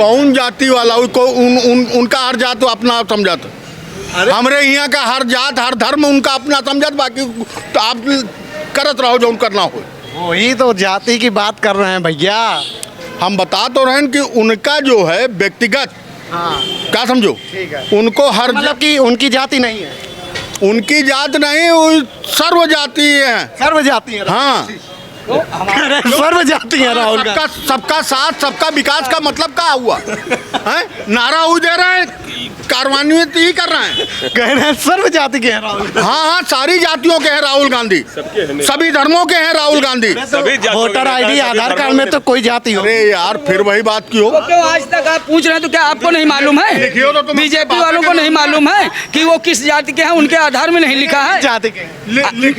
कौन जाति वाला को उनका हर जात तो अपना समझत। हमरे यहाँ का हर जात हर धर्म उनका अपना समझत, बाकी तो आप करत रहो जो करना हो। वही तो जाति की बात कर रहे हैं भैया। हम बता तो रहे हैं कि उनका जो है व्यक्तिगत, हाँ क्या समझो, ठीक है। उनको हर मतलब कि उनकी जाति नहीं है, उनकी जात नहीं, वो सर्व जाति है। सर्व जाति है। हाँ, सर्व जाति है राहुल गांधी। सबका साथ सबका विकास का मतलब क्या हुआ है? नारा वो दे रहे हैं, कार्यान्वित ही कर रहे हैं, कह रहे हैं सर्व जाति के हैं राहुल। हाँ, सारी जातियों के हैं राहुल गांधी, सभी धर्मों के हैं राहुल गांधी। वोटर आईडी आधार कार्ड में तो कोई जाति हो। अरे यार, फिर वही बात क्यों? क्यों आज तक आप पूछ रहे हैं, तो क्या आपको नहीं मालूम है? लिखियो तो तुम बीजेपी वालों को नहीं मालूम है कि वो किस जाति के हैं? उनके आधार में नहीं लिखा है। जाति के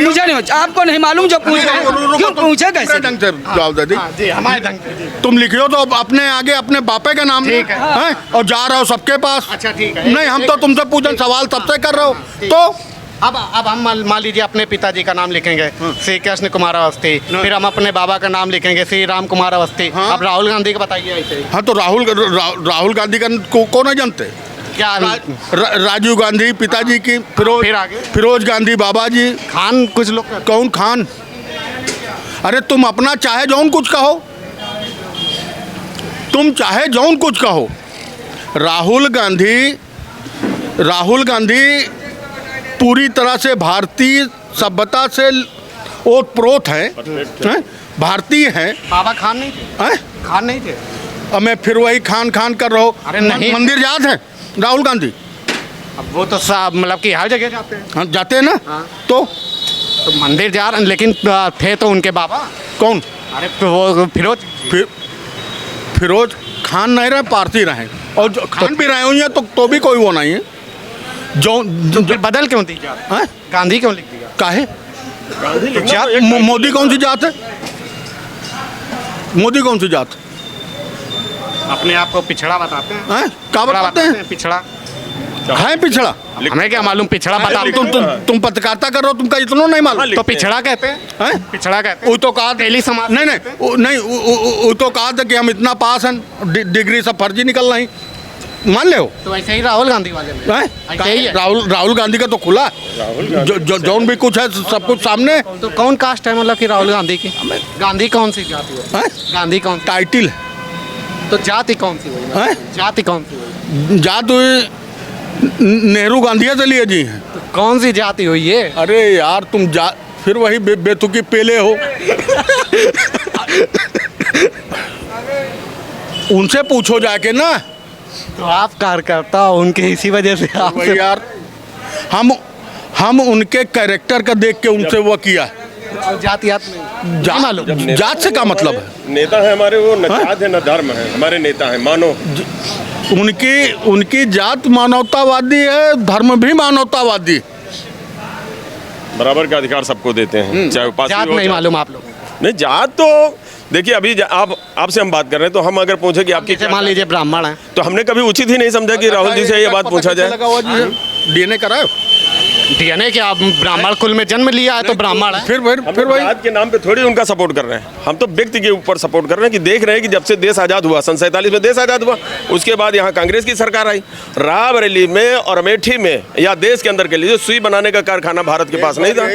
मुझे नहीं, आपको नहीं मालूम जो पूछ रहे हैं, क्यों पूछे कैसे? ढंग से जवाब दे दी। जी, हमारे ढंग से। तुम लिखियो तो अपने आगे अपने बापे का नाम, ठीक है। हैं? और जा रहे हो सबके पास। अच्छा ठीक है। नहीं, हम तो तुमसे पूछन सवाल सबसे कर रहे हो। तो अब हम मान लीजिए अपने पिताजी का नाम लिखेंगे श्री कृष्ण कुमार अवस्थी, फिर हम अपने बाबा का नाम लिखेंगे श्री राम कुमार अवस्थी। अब राहुल गांधी का बताइए ऐसे ही। हाँ, तो राहुल गांधी का को नहीं जानते? क्या राजीव गांधी पिताजी की, फिर आगे फिरोज गांधी बाबा जी, खान कुछ लोग कहते कौन खान। अरे तुम अपना चाहे जौन कुछ कहो, तुम चाहे जौन कुछ कहो। राहुल गांधी पूरी तरह से भारतीय सभ्यता से ओतप्रोत हैं, भारतीय हैं। बाबा खान नहीं थे? हैं? खान नहीं थे? अब मैं फिर वही खान कर रहा हूँ। अरे नहीं। मंदिर याद है राहुल गांधी? अब वो तो सब मतलब कि हर जगह जाते हैं। हाँ, जाते हैं ना। हाँ। तो मंदिर जा रहे हैं, लेकिन थे तो उनके बाबा। कौन? अरे तो वो फिरोज खान नहीं रहे, पारसी रहे, और जो खान भी रहे हुए हैं तो भी कोई वो नहीं है। जो फिर बदल क्यों दी जात? हैं? गांधी क्यों लिख दिया? काहे? मोदी कौन सी जात है? मोदी कौन सी जात अपने आप को पिछड़ा बताते हैं। है? क्या बताते हैं? पिछड़ा है पिछड़ा? हमें क्या मालूम पिछड़ा बता। तुम पत्रकारिता कर रहे हो, तुमका इतना नहीं मालूम? तो पिछड़ा कहते हैं। हैं? पिछड़ा कहते हैं। वो तो कहा तेली समाज। नहीं, वो तो कहा था कि हम इतना पास हैं, डिग्री सब फर्जी निकल रही, मान ले हो। तो ऐसे ही राहुल गांधी वाले में हैं? ऐसे ही है। राहुल गांधी का तो खुला, जौन भी कुछ है सब कुछ सामने। तो कौन कास्ट है मतलब कि राहुल गांधी की? गांधी कौन सी जाति है? हैं? गांधी कौन? टाइटिल है। तो जाति कौन सी हुई? हैं? जाति कौन सी हुई? जात हुई नेहरू गांधी से लिए जी हैं। तो कौन सी जाति हुई ये? अरे यार, तुम फिर वही बेतुकी पेले हो। उनसे पूछो जाके ना। तो आप कार्यकर्ता हो उनके, इसी वजह से आप वही यार, हम उनके कैरेक्टर का देख के उनसे वो किया। जातियात नहीं मालूम। जात से क्या मतलब है? नेता है हमारे, वो न जात है न धर्म है, हमारे नेता है। मानो उनकी जात मानवतावादी है, धर्म भी मानवतावादी। बराबर का अधिकार सबको देते हैं, चाहे उपासी जात हो, नहीं चाहे- मालूम आप लोग? नहीं, जात तो देखिए, अभी आपसे हम बात कर रहे हैं, तो हम अगर पूछे कि आपकी मान लीजिए ब्राह्मण है, तो हमने कभी उचित ही नहीं समझा कि राहुल जी से ये बात पूछा जाए। डीएनए कराओ। डीएनए के आप ब्राह्मण कुल में जन्म लिया है तो ब्राह्मण है। फिर हम वही जात के नाम पे थोड़ी उनका सपोर्ट कर रहे हैं, हम तो व्यक्ति के ऊपर सपोर्ट कर रहे हैं कि देख रहे हैं कि जब से देश आज़ाद हुआ, सन 47 में देश आज़ाद हुआ, उसके बाद यहाँ कांग्रेस की सरकार आई। रायबरेली में और अमेठी में या देश के अंदर के लिए सुई बनाने का कारखाना भारत के पास नहीं था।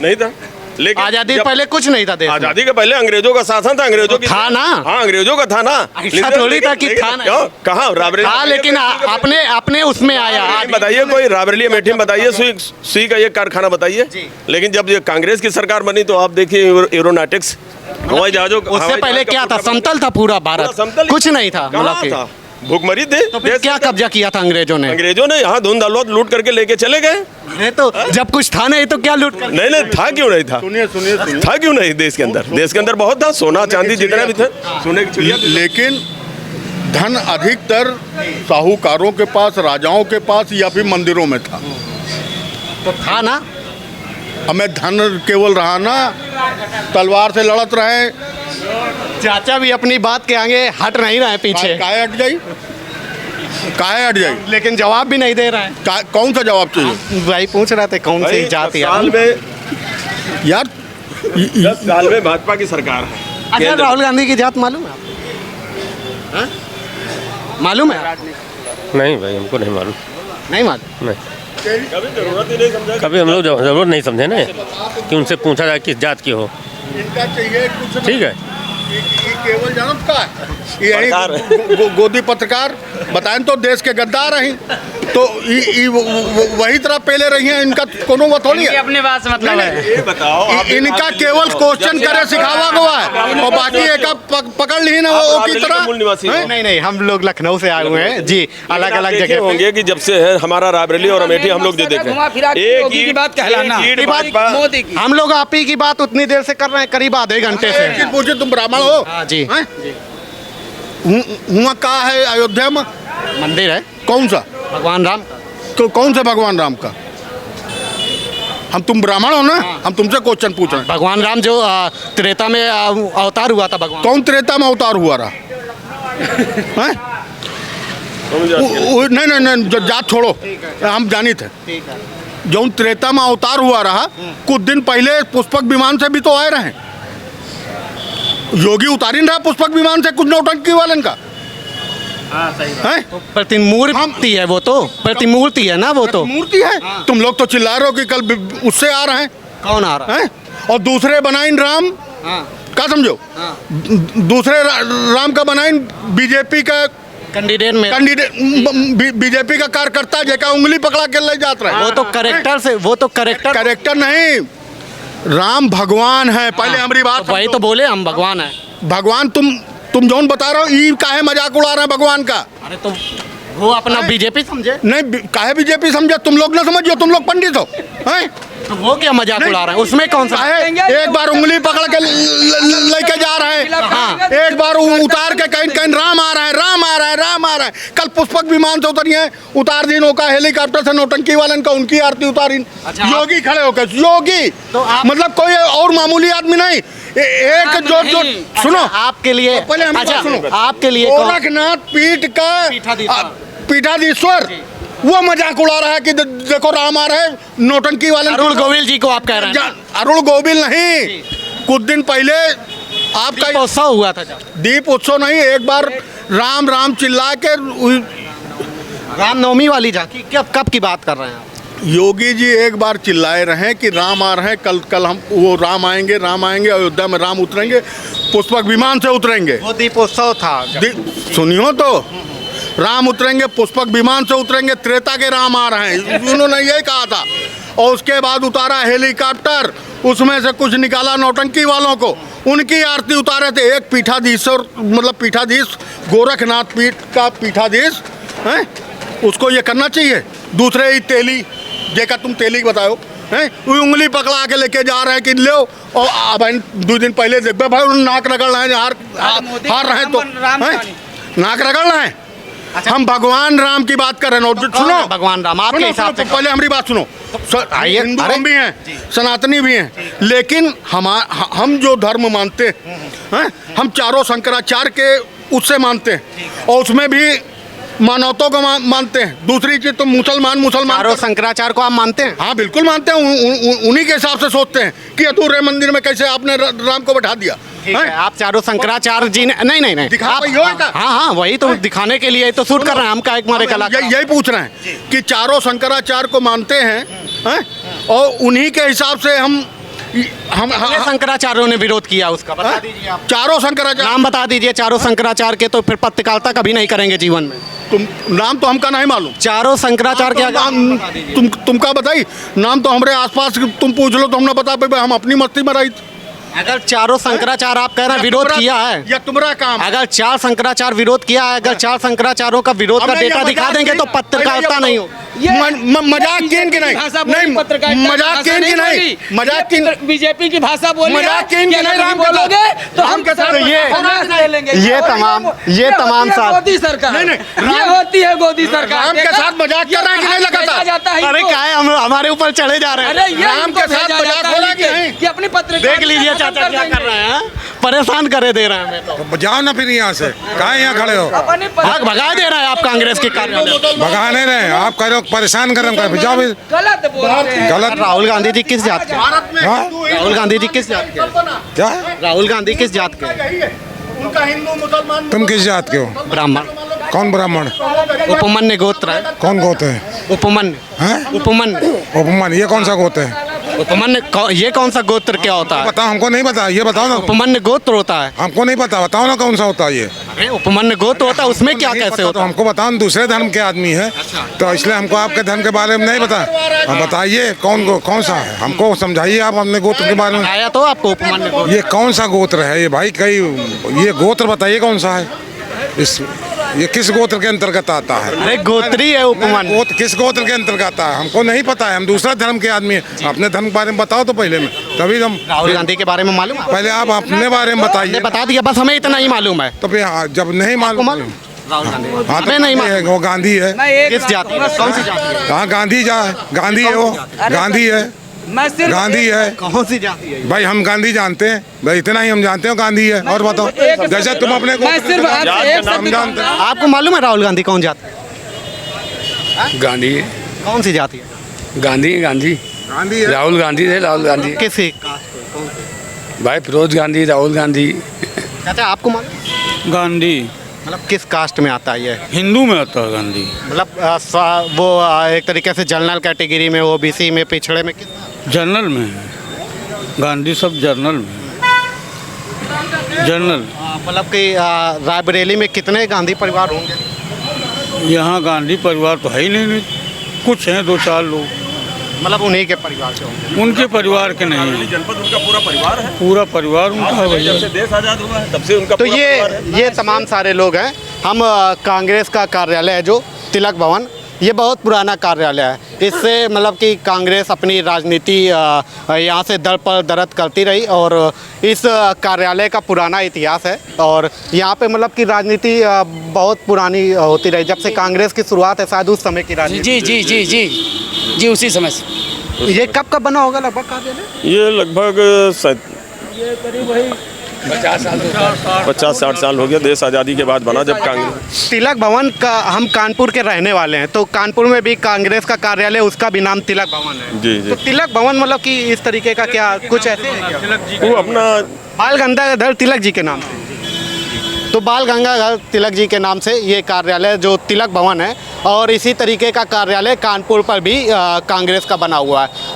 नहीं था। लेकिन आजादी पहले कुछ नहीं था देश में। आजादी के पहले अंग्रेजों का शासन था, अंग्रेजों की था ना। हाँ, अंग्रेजों का था ना। ऐसा थोड़ी था कि था ना। क्यों? कहाँ रायबरेली हाँ, लेकिन अपने उसमें आया। बताइए कोई रायबरेली अमेठी में बताइए सुई का ये कारखाना बताइए। लेकिन जब ये कांग्रेस की सरकार बनी तो आप देखिए एरोनॉटिक्स, हवाई जहाजों, उससे पहले क्या था? समतल था पूरा भारत, कुछ नहीं था। मतलब भूखमरी थे। तो फिर क्या कब्जा किया था अंग्रेजों ने? अंग्रेजों ने यहाँ धुन दौलत लूट करके लेके चले गए। नहीं तो जब कुछ था नहीं तो क्या लूट कर? नहीं, था क्यों नहीं था? सुनिए था क्यों नहीं? देश के अंदर बहुत था, सोना चांदी जितना भी था, सोने की चिड़िया। लेकिन धन अधिकतर साहूकारों के पास, राजाओं के पास या फिर मंदिरों में था। तो था ना। हमें धन केवल रहा ना, तलवार से लड़त रहे। चाचा भी अपनी बात के आगे हट नहीं रहे पीछे। काहे हट जाई? काहे हट जाई? लेकिन जवाब भी नहीं दे रहे हैं। कौन सा जवाब चाहिए? भाई पूछ रहे थे कौन सी जाति है साल में यार 10 साल में भाजपा की सरकार है। अच्छा, राहुल गांधी की जात मालूम है आपको? मालूम है? नहीं भाई, हमको नहीं मालूम। नहीं मालूम। नहीं, कभी हम लोग जरूरत नहीं समझे ना कि उनसे पूछा जाए किस जात की हो। इनका चाहिए कुछ ठीक है, ये केवल जनत का यही गोदी पत्रकार बताएं तो देश के गद्दार हैं तो वही तरह पहले रही हैं। इनका कोनो बात थोड़ी है, अपने बात से मतलब है। इनका केवल क्वेश्चन करे सिखावा हुआ है और बाकी एक पकड़ ली ना वो की तरह। नहीं नहीं, हम लोग लखनऊ से आए हुए हैं जी, अलग अलग जगह होंगे कि जब से है हमारा रायबरेली और अमेठी हम लोग जो देख रहे हैं एक ही बात कहलाना, मोदी की। हम लोग आप ही की बात उतनी देर से कर रहे हैं, करीब आधे घंटे से। पूछे तुम ब्राह्मण हो? हाँ जी। हुआ कहा है अयोध्या में मंदिर है कौन सा? भगवान राम। तो कौन से भगवान राम का? तुम ब्राह्मण हो ना, हम तुमसे क्वेश्चन पूछ रहे हैं। भगवान राम जो त्रेता में अवतार हुआ था भगवान। कौन त्रेता में अवतार हुआ रहा? हैं? नहीं नहीं नहीं, जात छोड़ो, हम जानी थे। जो त्रेता में अवतार हुआ रहा कुछ दिन पहले पुष्पक विमान से भी तो आए रहे। योगी उतारी रहा पुष्पक विमान से कुछ नौटंकी वालन का। प्रतिमूर्ति है वो, तो प्रतिमूर्ति है ना वो, तो मूर्ति है। तुम लोग तो चिल्ला रहे हो कि कल उससे आ रहे हैं। कौन आ रहा है? और दूसरे बनाइन राम क्या समझो? दूसरे राम का बनाइन बीजेपी का कैंडिडेट में बीजेपी का कार्यकर्ता जेका उंगली पकड़ा के ले जाता है। वो तो करेक्टर से, वो तो करेक्टर नहीं, राम भगवान है। पहले हमारी बात वही तो बोले, हम भगवान है। भगवान तुम जौन बता रहे हो ई काहे मजाक उड़ा रहे हैं भगवान का? अरे तो वो अपना बीजेपी समझे। नहीं, काहे बीजेपी समझे? तुम लोग ना समझो, तुम लोग पंडित हो हैं? तो वो क्या मजाक उड़ा रहे हैं? उसमें कौन सा है? एक बार उंगली पकड़ के लेके जा रहे हैं, हाँ। एक बार उतार के कहीं कहीं राम आ रहा है, राम आ रहा है, राम आ रहा है। कल पुष्पक विमान से उतरी है, उतार दी नौका हेलीकॉप्टर से नौटंकी वाले का उनकी आरती उतारी। अच्छा, योगी खड़े होकर, योगी तो मतलब कोई और मामूली आदमी नहीं। एक जो सुनो, आपके लिए पहले हम सुनो, आपके लिए गोरखनाथ पीठ का पीठाधीश्वर वो मजाक उड़ा रहा है कि देखो राम आ रहे हैं नौटंकी वाले। अरुण गोविल जी को आप कह रहे हैं? अरुण गोविल नहीं, कुछ दिन पहले आपका उत्सव हुआ था। दीप उत्सव नहीं, एक बार राम राम चिल्ला के रामनवमी वाली झांकी कब की बात कर रहे हैं आप? योगी जी एक बार चिल्लाए रहे कि राम आ रहे हैं, कल हम वो राम आएंगे अयोध्या में राम उतरेंगे, पुष्पक विमान से उतरेंगे। वो दीपोत्सव था। सुनियो तो, राम उतरेंगे पुष्पक विमान से उतरेंगे, त्रेता के राम आ रहे हैं, उन्होंने यही कहा था। और उसके बाद उतारा हेलीकॉप्टर, उसमें से कुछ निकाला नौटंकी वालों को, उनकी आरती उतारे थे। एक पीठाधीश्वर मतलब पीठाधीश गोरखनाथ पीठ का पीठाधीश है, उसको ये करना चाहिए। दूसरे ही तेली जेका तुम तेली बताओ हैं, वो उंगली पकड़ा के लेके जा रहे हैं कि लो। और अब 2 दिन पहले देख भाई नाक रगड़ रहे हैं, हार रहे हैं तो नाक रगड़ रहे हैं। अच्छा, हम भगवान राम की बात कर रहे हैं। सुनो, भगवान राम आपके हिसाब से पहले हमारी बात सुनो। हिंदू हम भी हैं, सनातनी भी हैं, लेकिन हम जो धर्म मानते हैं, हम चारों शंकराचार्य के उससे मानते हैं और उसमें भी मानवतों को मानते हैं। दूसरी चीज तो मुसलमान चारों शंकराचार्य को आप मानते हैं? हाँ बिल्कुल मानते हैं। उन्हीं के हिसाब से सोचते हैं कि अधूरे मंदिर में कैसे आपने राम को बैठा दिया। आप चारों शंकराचार्य जी ने नहीं दिखा आप, हाँ वही तो दिखाने के लिए तो शूट कर रहे हैं हम का एक मारे कलाकार। यही पूछ रहे हैं कि चारों शंकराचार्य को मानते हैं और उन्हीं के हिसाब से हम शंकराचार्यों ने विरोध किया उसका बता दीजिए आप। चारों शंकराचार्य नाम बता दीजिए चारों शंकराचार्य के, तो फिर पत्रकारिता कभी नहीं करेंगे जीवन में। नाम तो हमका नहीं मालूम। चारों शंकराचार्य के तुमका बताई नाम तो हमारे आसपास तुम पूछ लो तो हमने बता पाए, हम अपनी मस्ती में रही। अगर चारों शंकराचार्य आप कह रहे हैं विरोध किया है, या तुम्हारा काम, अगर 4 शंकराचार्य विरोध किया है, अगर 4 शंकराचार्यों का विरोध का डेटा दिखा देंगे तो पत्रकारिता नहीं हो। मजाक की नहीं, मजाक की नहीं, मजाक की बीजेपी की भाषा बोली, मजाक की नहीं, राम बोलोगे तो हम ये तमाम मोदी सरकार ये होती है, मोदी सरकार राम के साथ मजाक कर रहा है कि नहीं लगातार? अरे क्या है, हम हमारे ऊपर चढ़े जा रहे हैं। राम के साथ मजाक हो रहा है कि नहीं? कि अपनी पत्रकार देख लीजिए चाचा क्या कर रहे हैं, परेशान करे दे रहे हैं हमें। तो जाओ ना फिर यहाँ से, कहाँ यहाँ खड़े हो? भगा दे रहे हैं आप कांग्रेस के कार्यालय। भगाने रहे आप, कह रहे हो परेशान कर रहे, जाओ। गलत बोल रहे हैं। गलत। राहुल गांधी जी किस जात के? राहुल गांधी जी किस जात के? क्या? राहुल गांधी किस जात के? उनका हिंदू मुसलमान। तुम किस जात के हो? ब्राह्मण। कौन ब्राह्मण? उपमन्य गोत्र है। कौन गोत्र है? उपमन्य। हैं? उपमन्य। उपमान, ये कौन सा गोत्र है? उपमन्य ये कौन सा गोत्र क्या होता है? बताओ, हमको नहीं पता, ये बताओ ना। उपमन्य गोत्र होता है। हमको नहीं पता, बताओ ना कौन सा होता है ये। अरे उपमन्य गोत्र होता है, उसमें क्या नहीं कैसे पता होता तो है? हमको बताओ, हम दूसरे धर्म के आदमी है, तो इसलिए हमको आपके धर्म के बारे में नहीं पता। अब बताइए कौन सा है, हमको समझाइए आप अपने गोत्र के बारे में। आया तो आपको उपमन्य गोत्र। ये कौन सा गोत्र है ये भाई? कई ये गोत्र बताइए कौन सा है? ये किस गोत्र के अंतर्गत आता है? अरे गोत्री है उपमन्य। गोत्र किस गोत्र के अंतर्गत आता है? हमको नहीं पता है, हम दूसरा धर्म के आदमी है। अपने धर्म के बारे में बताओ तो पहले में, तभी हम। राहुल गांधी के बारे में मालूम है? पहले आप अपने बारे में बताइए। ने बता दिया, बस हमें इतना ही मालूम है। तो फिर जब नहीं मालूम, राहुल गांधी हाँ तो हमें नहीं मालूम। वो गांधी है। मैं एक किस जाति में? कौन सी जाति है? हाँ गांधी गांधी है, वो गांधी है, मैं सिर्फ गांधी है कौन सी जाति है? भाई। हम गांधी जानते हैं भाई, इतना ही हम जानते हैं गांधी है। और बताओ, जैसे तुम अपने मैं सिर्फ आपसे एक हम जानते हैं। आपको मालूम है राहुल गांधी कौन जाति है? गांधी कौन सी जाति है? गांधी गांधी गांधी है। राहुल गांधी थे, राहुल गांधी किसी भाई, फिरोज गांधी, राहुल गांधी। चाचा आपको मालूम? गांधी मतलब किस कास्ट में आता है ये? हिंदू में आता है गांधी। मतलब वो एक तरीके से जनरल कैटेगरी में, ओबीसी में, पिछड़े में किस? जनरल में है गांधी, सब जनरल में है। जनरल मतलब कि रायबरेली में कितने गांधी परिवार होंगे? यहाँ गांधी परिवार तो है ही नहीं, कुछ हैं 2-4 लोग, मतलब उन्हीं के परिवार से होंगे। उनके परिवार के नहीं हैं। जनपद उनका पूरा परिवार है। पूरा परिवार उनका है भैया। जब से देश आज़ाद हुआ है तब से उनका तो पूरा परिवार है। ये तमाम सारे लोग हैं। हम कांग्रेस का कार्यालय है जो तिलक भवन, ये बहुत पुराना कार्यालय है। इससे मतलब कि कांग्रेस अपनी राजनीति यहाँ से दर पर दरत करती रही, और इस कार्यालय का पुराना इतिहास है। और यहाँ पे मतलब कि राजनीति बहुत पुरानी होती रही, जब से कांग्रेस की शुरुआत है, शायद उस समय की राजनीति। जी उसी समय से। ये कब कब बना होगा लगभग कार्यालय? ये लगभग 50-60 साल हो गया, देश आज़ादी के बाद बना, जब कांग्रेस। तिलक भवन का, हम कानपुर के रहने वाले हैं, तो कानपुर में भी कांग्रेस का कार्यालय, उसका भी नाम तिलक भवन है। जी जी। तो तिलक भवन मतलब कि इस तरीके का क्या कुछ ऐसे है क्या? वो अपना बाल गंगाधर तिलक जी के नाम से। तो बाल गंगाधर तिलक जी के नाम से ये कार्यालय जो तिलक भवन है, और इसी तरीके का कार्यालय कानपुर पर भी कांग्रेस का बना हुआ है।